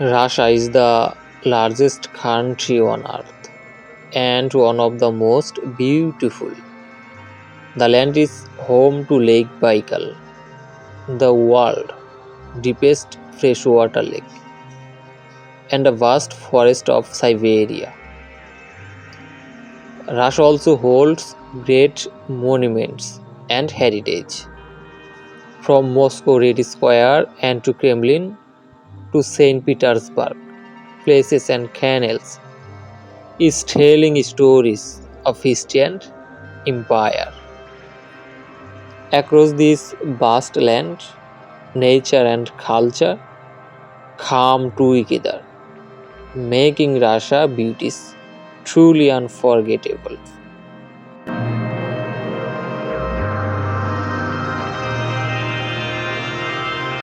Russia is the largest country on earth and one of the most beautiful. The land is home to Lake Baikal, the world's deepest freshwater lake, and a vast forest of Siberia. Russia also holds great monuments and heritage, from Moscow Red Square and to Kremlin to St. Petersburg. Places and canals is telling stories of history and empire. Across this vast land, nature and culture come together, making Russia beauties truly unforgettable.